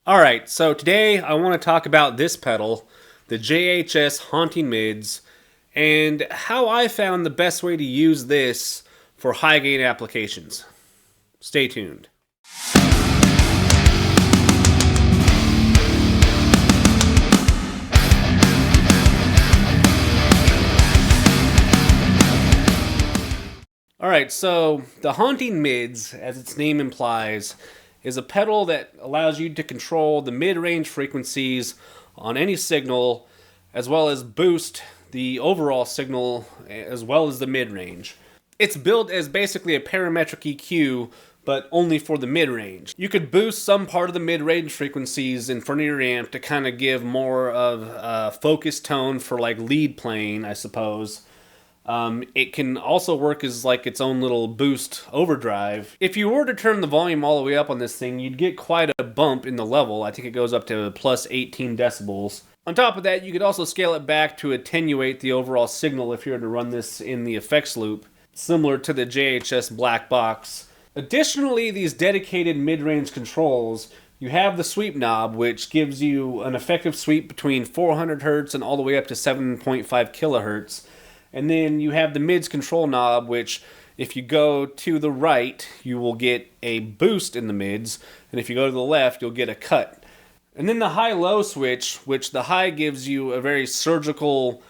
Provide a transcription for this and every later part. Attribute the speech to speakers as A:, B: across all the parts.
A: Alright, so today I want to talk about this pedal, the JHS Haunting Mids, and how I found the best way to use this for high gain applications. Stay tuned. Alright, so the Haunting Mids, as its name implies, is a pedal that allows you to control the mid-range frequencies on any signal, as well as boost the overall signal as well as the mid-range. It's built as basically a parametric EQ, but only for the mid-range. You could boost some part of the mid-range frequencies in front of your amp to kind of give more of a focused tone for like lead playing, I suppose. It can also work as like its own little boost overdrive. If you were to turn the volume all the way up on this thing, you'd get quite a bump in the level. I think it goes up to plus 18 decibels. On top of that, you could also scale it back to attenuate the overall signal if you were to run this in the effects loop, similar to the JHS black box. Additionally, these dedicated mid-range controls, you have the sweep knob, which gives you an effective sweep between 400 Hz and all the way up to 7.5 kHz. And then you have the mids control knob, which if you go to the right, you will get a boost in the mids. And if you go to the left, you'll get a cut. And then the high-low switch, which the high gives you a very surgical,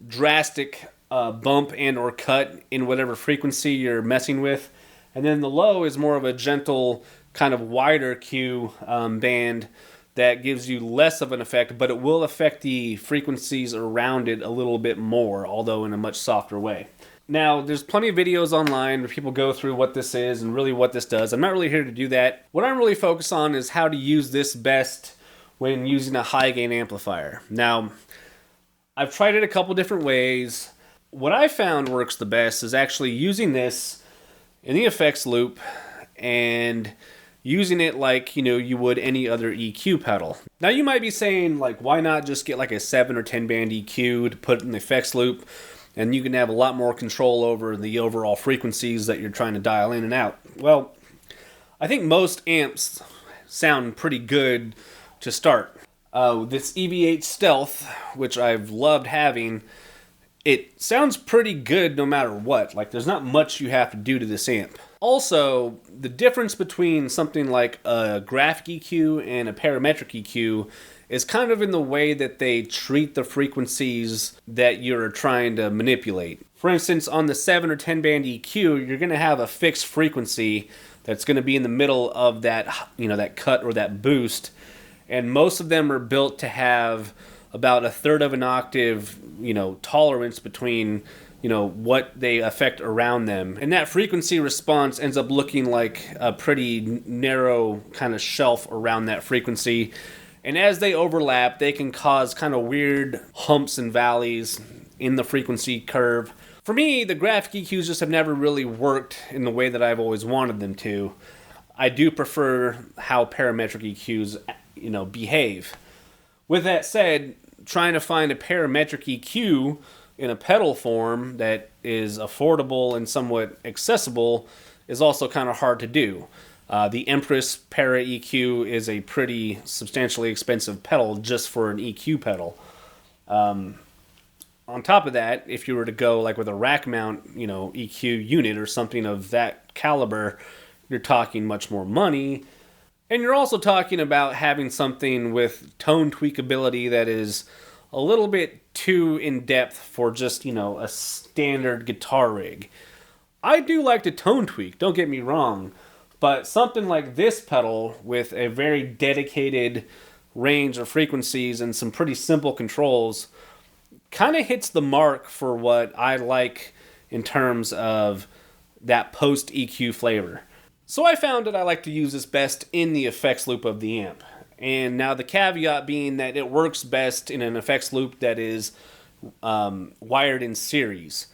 A: drastic bump and or cut in whatever frequency you're messing with. And then the low is more of a gentle, kind of wider Q band that gives you less of an effect, but it will affect the frequencies around it a little bit more, although in a much softer way. Now, there's plenty of videos online where people go through what this is and really what this does. I'm not really here to do that. What I'm really focused on is how to use this best when using a high gain amplifier. Now, I've tried it a couple different ways. What I found works the best is actually using this in the effects loop and using it like, you would any other EQ pedal. Now you might be saying, like, why not just get like a 7 or 10 band EQ to put in the effects loop, and you can have a lot more control over the overall frequencies that you're trying to dial in and out. Well, I think most amps sound pretty good to start. This EV8 Stealth, which I've loved having, it sounds pretty good no matter what. Like, there's not much you have to do to this amp. Also, the difference between something like a graphic EQ and a parametric EQ is kind of in the way that they treat the frequencies that you're trying to manipulate. For instance, on the 7 or 10 band EQ, you're going to have a fixed frequency that's going to be in the middle of that, that cut or that boost. And most of them are built to have about a third of an octave, tolerance between what they affect around them. And that frequency response ends up looking like a pretty narrow kind of shelf around that frequency. And as they overlap, they can cause kind of weird humps and valleys in the frequency curve. For me, the graphic EQs just have never really worked in the way that I've always wanted them to. I do prefer how parametric EQs, behave. With that said, trying to find a parametric EQ in a pedal form that is affordable and somewhat accessible is also kind of hard to do. The Empress Para EQ is a pretty substantially expensive pedal just for an EQ pedal. On top of that, if you were to go like with a rack mount, EQ unit or something of that caliber, you're talking much more money. And you're also talking about having something with tone tweakability that is a little bit too in-depth for just, a standard guitar rig. I do like to tone tweak, don't get me wrong, but something like this pedal with a very dedicated range of frequencies and some pretty simple controls kind of hits the mark for what I like in terms of that post-EQ flavor. So I found that I like to use this best in the effects loop of the amp. And now the caveat being that it works best in an effects loop that is wired in series,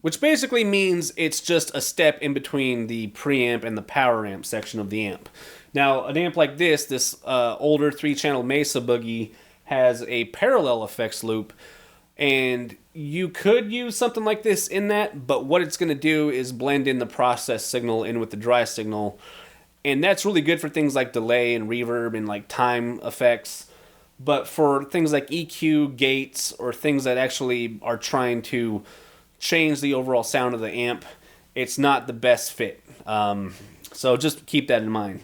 A: which basically means it's just a step in between the preamp and the power amp section of the amp. Now, an amp like this older 3-channel Mesa Boogie has a parallel effects loop, and you could use something like this in that, but what it's going to do is blend in the process signal in with the dry signal, and that's really good for things like delay and reverb and like time effects. But for things like EQ, gates, or things that actually are trying to change the overall sound of the amp, it's not the best fit. So just keep that in mind.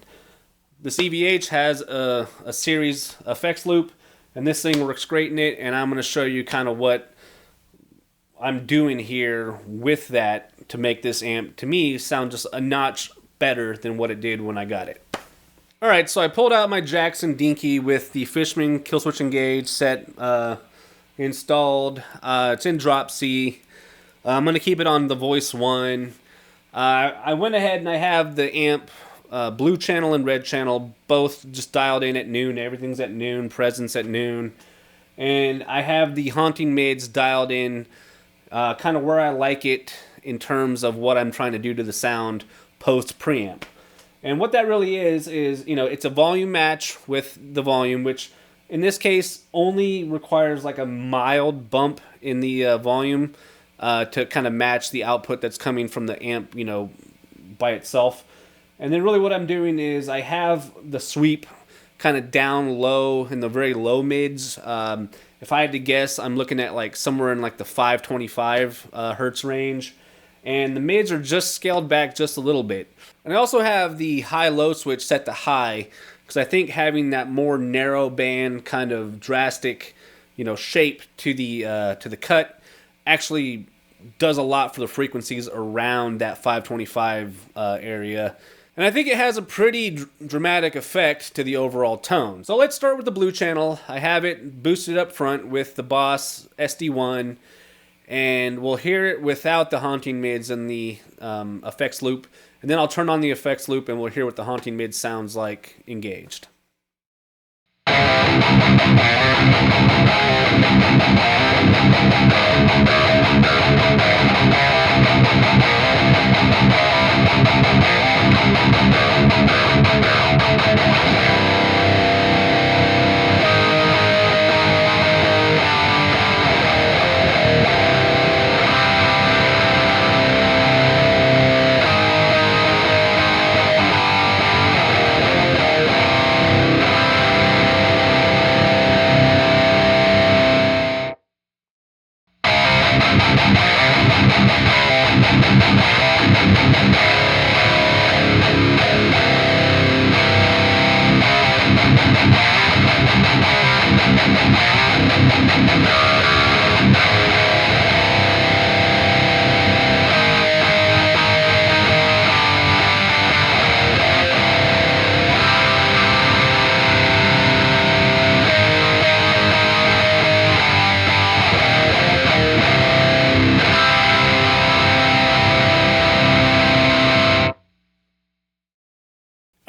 A: The CVH has a series effects loop, and this thing works great in it, and I'm going to show you kind of what I'm doing here with that to make this amp, to me, sound just a notch better than what it did when I got it. Alright, so I pulled out my Jackson Dinky with the Fishman kill switch engage set installed. It's in drop C. I'm going to keep it on the voice 1. I went ahead and I have the amp blue channel and red channel both just dialed in at noon. Everything's at noon, presence at noon. And I have the haunting mids dialed in kind of where I like it in terms of what I'm trying to do to the sound post preamp. And what that really is, it's a volume match with the volume, which in this case only requires like a mild bump in the volume to kind of match the output that's coming from the amp, by itself. And then really what I'm doing is I have the sweep kind of down low in the very low mids. If I had to guess, I'm looking at like somewhere in like the 525 hertz range. And the mids are just scaled back just a little bit. And I also have the high-low switch set to high, because I think having that more narrow band kind of drastic, shape to the cut actually does a lot for the frequencies around that 525 area. And I think it has a pretty dramatic effect to the overall tone. So let's start with the blue channel. I have it boosted up front with the Boss SD1. And we'll hear it without the haunting mids and the effects loop. And then I'll turn on the effects loop and we'll hear what the haunting mid sounds like engaged.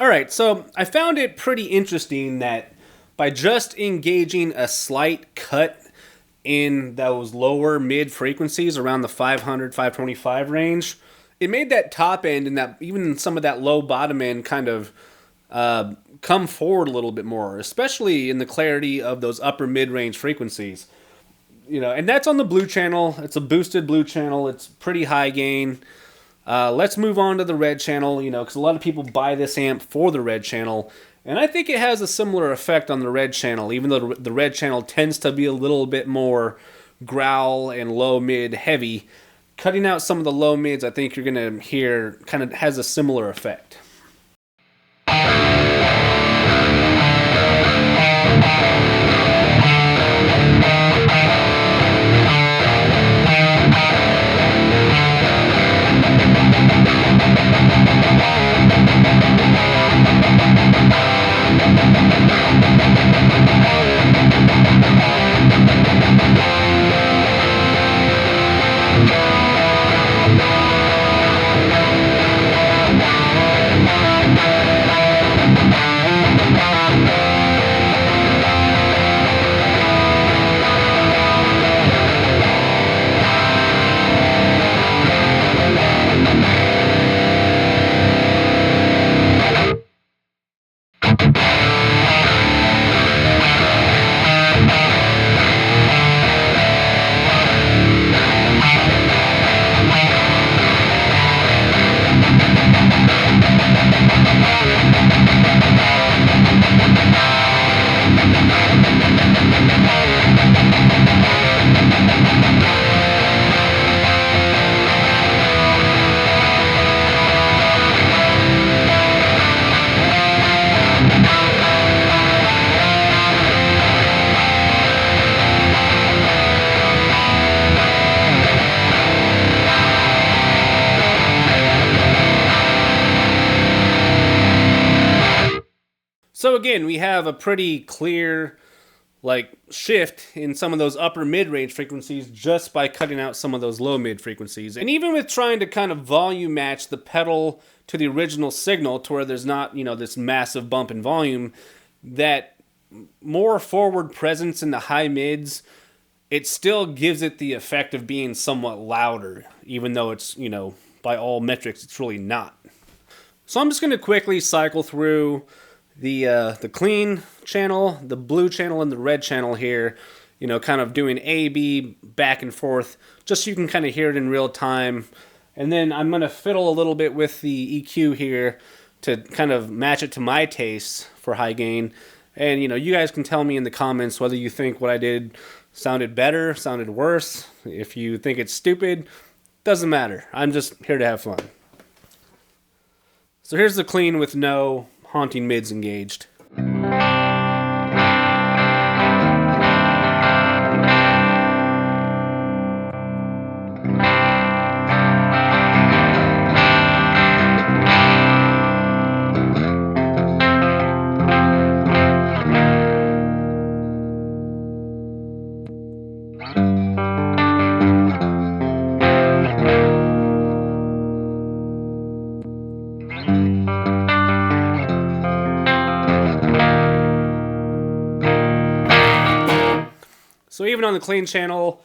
A: Alright, so I found it pretty interesting that by just engaging a slight cut in those lower mid frequencies around the 500, 525 range, it made that top end and that even some of that low bottom end kind of come forward a little bit more, especially in the clarity of those upper mid range frequencies. And that's on the blue channel. It's a boosted blue channel. It's pretty high gain. Let's move on to the red channel, because a lot of people buy this amp for the red channel. And I think it has a similar effect on the red channel, even though the red channel tends to be a little bit more growl and low mid heavy. Cutting out some of the low mids, I think you're going to hear kind of has a similar effect. again, we have a pretty clear like shift in some of those upper mid-range frequencies just by cutting out some of those low mid frequencies. And even with trying to kind of volume match the pedal to the original signal to where there's not, you know, this massive bump in volume, that more forward presence in the high mids, it still gives it the effect of being somewhat louder, even though it's, you know, by all metrics, it's really not. So I'm just going to quickly cycle through the clean channel, the blue channel, and the red channel here, you know, kind of doing A, B, back and forth, just so you can kind of hear it in real time. And then I'm going to fiddle a little bit with the EQ here to kind of match it to my taste for high gain. And, you know, you guys can tell me in the comments whether you think what I did sounded better, sounded worse. If you think it's stupid, doesn't matter. I'm just here to have fun. So here's the clean with no haunting mids engaged. So even on the clean channel,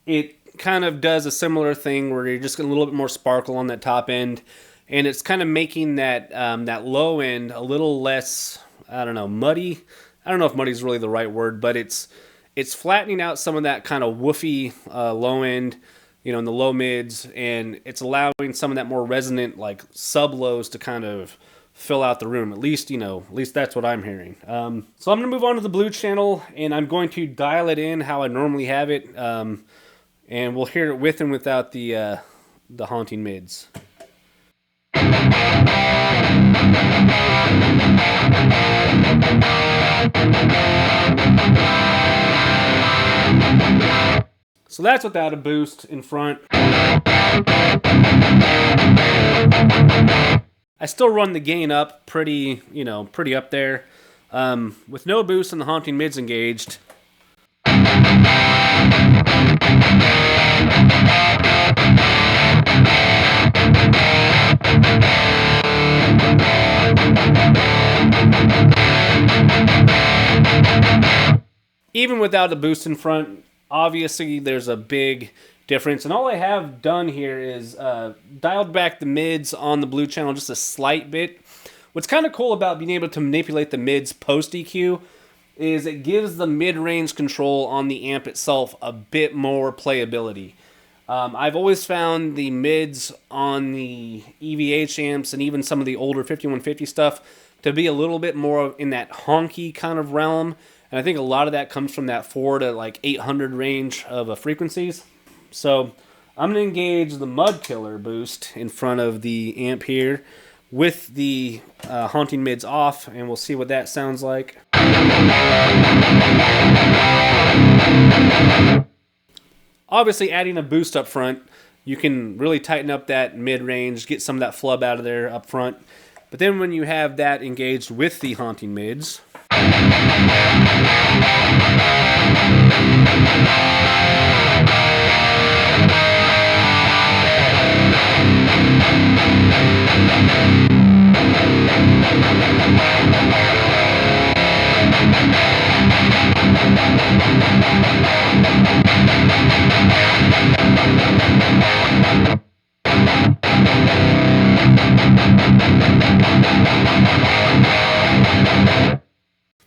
A: it kind of does a similar thing where you're just getting a little bit more sparkle on that top end, and it's kind of making that that low end a little less, I don't know, muddy. I don't know if muddy is really the right word, but it's flattening out some of that kind of woofy low end, you know, in the low mids, and it's allowing some of that more resonant like sub lows to kind of fill out the room. At least, you know, at least that's what I'm hearing. So I'm going to move on to the blue channel, and I'm going to dial it in how I normally have it, and we'll hear it with and without the haunting mids. So that's without a boost in front. I still run the gain up pretty, you know, pretty up there. With no boost and the haunting mids engaged. Even without a boost in front, obviously there's a big difference. And all I have done here is dialed back the mids on the blue channel just a slight bit. What's kind of cool about being able to manipulate the mids post EQ is it gives the mid-range control on the amp itself a bit more playability. I've always found the mids on the EVH amps and even some of the older 5150 stuff to be a little bit more in that honky kind of realm. And I think a lot of that comes from that 400 to like 800 range of frequencies. So I'm going to engage the Mud Killer boost in front of the amp here with the haunting mids off, and we'll see what that sounds like. Obviously, adding a boost up front, you can really tighten up that mid-range, get some of that flub out of there up front. But then when you have that engaged with the haunting mids,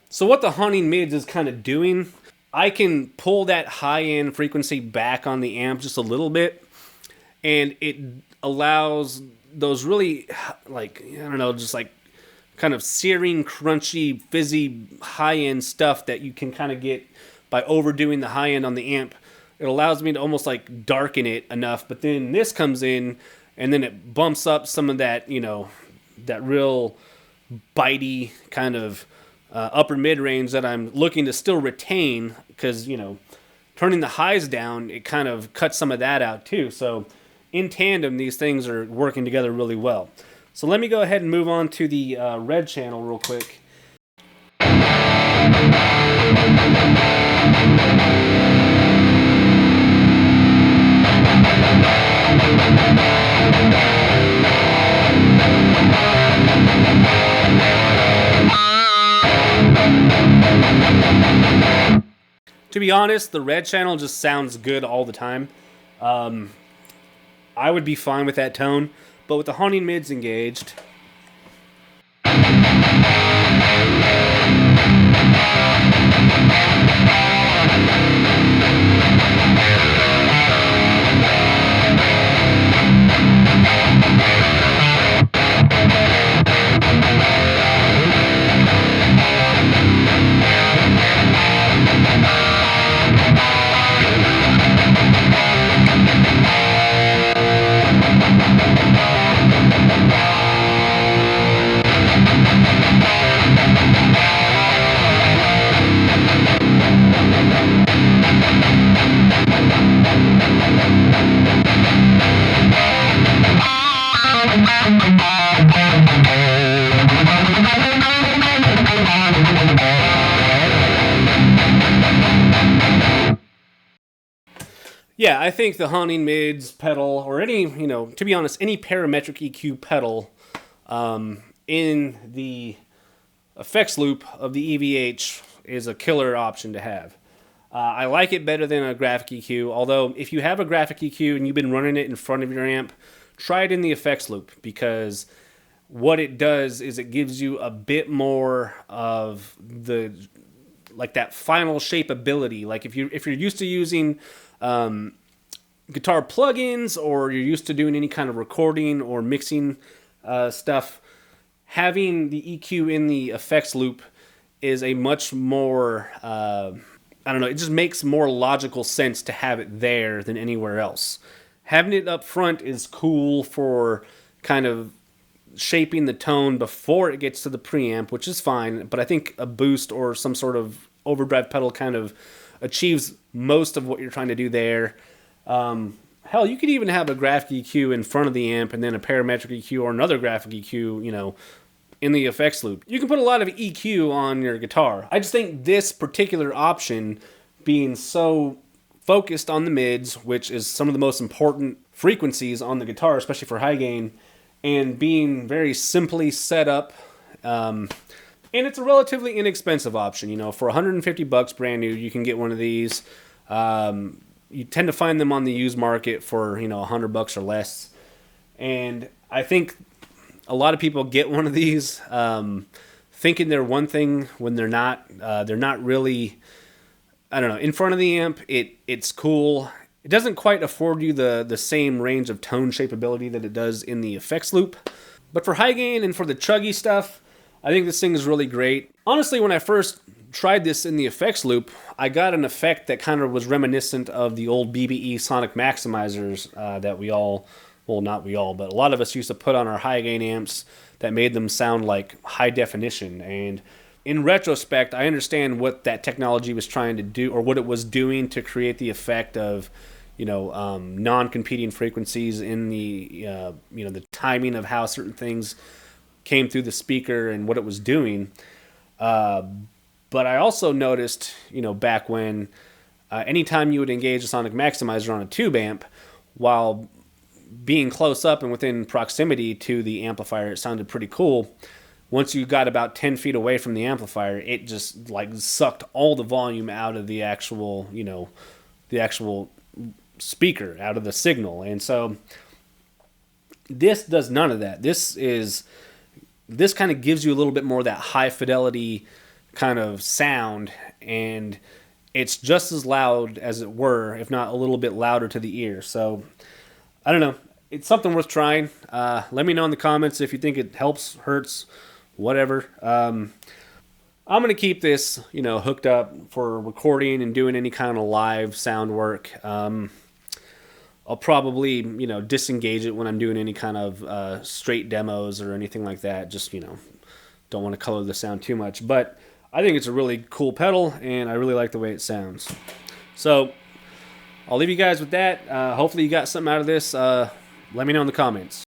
A: so what the haunting mids is kind of doing, I can pull that high-end frequency back on the amp just a little bit, and it allows those really, like, I don't know, just like kind of searing, crunchy, fizzy, high-end stuff that you can kind of get by overdoing the high-end on the amp. It allows me to almost like darken it enough, but then this comes in, and then it bumps up some of that, you know, that real bitey kind of upper mid-range that I'm looking to still retain, because, you know, turning the highs down, it kind of cuts some of that out too. So in tandem, these things are working together really well. So let me go ahead and move on to the red channel real quick. To be honest, the red channel just sounds good all the time. I would be fine with that tone, but with the haunting mids engaged, yeah, I think the haunting mids pedal, or any, to be honest, any parametric EQ pedal in the effects loop of the EVH is a killer option to have. I like it better than a graphic EQ, although if you have a graphic EQ and you've been running it in front of your amp, try it in the effects loop, because what it does is it gives you a bit more of the, like, that final shapeability. Like if you're used to using guitar plugins, or you're used to doing any kind of recording or mixing stuff, having the EQ in the effects loop is a much more, I don't know, it just makes more logical sense to have it there than anywhere else. Having it up front is cool for kind of shaping the tone before it gets to the preamp, which is fine, but I think a boost or some sort of overdrive pedal kind of achieves most of what you're trying to do there. Hell, you could even have a graphic EQ in front of the amp and then a parametric EQ or another graphic EQ, in the effects loop. You can put a lot of EQ on your guitar. I just think this particular option, being so focused on the mids, which is some of the most important frequencies on the guitar, especially for high gain, and being very simply set up, and it's a relatively inexpensive option. For $150 brand new, you can get one of these. You tend to find them on the used market for $100 or less, and I think a lot of people get one of these thinking they're one thing when they're not. They're not really. I don't know. In front of the amp, it's cool. It doesn't quite afford you the same range of tone shapeability that it does in the effects loop, but for high gain and for the chuggy stuff, I think this thing is really great. Honestly, when I first tried this in the effects loop, I got an effect that kind of was reminiscent of the old BBE sonic maximizers that we all, well, not we all, but a lot of us used to put on our high gain amps that made them sound like high definition. And in retrospect, I understand what that technology was trying to do, or what it was doing to create the effect of, non-competing frequencies in the, the timing of how certain things came through the speaker and what it was doing. But I also noticed, back when anytime you would engage a sonic maximizer on a tube amp, while being close up and within proximity to the amplifier, it sounded pretty cool. Once you got about 10 feet away from the amplifier, it just sucked all the volume out of the actual, the actual speaker, out of the signal. And so this does none of that. This kind of gives you a little bit more of that high fidelity kind of sound, and it's just as loud as it were, if not a little bit louder to the ear. So I don't know, it's something worth trying. Let me know in the comments if you think it helps, hurts, whatever. I'm gonna keep this hooked up for recording and doing any kind of live sound work. I'll probably disengage it when I'm doing any kind of straight demos or anything like that. Just don't want to color the sound too much, but I think it's a really cool pedal, and I really like the way it sounds. So I'll leave you guys with that. Hopefully you got something out of this. Let me know in the comments.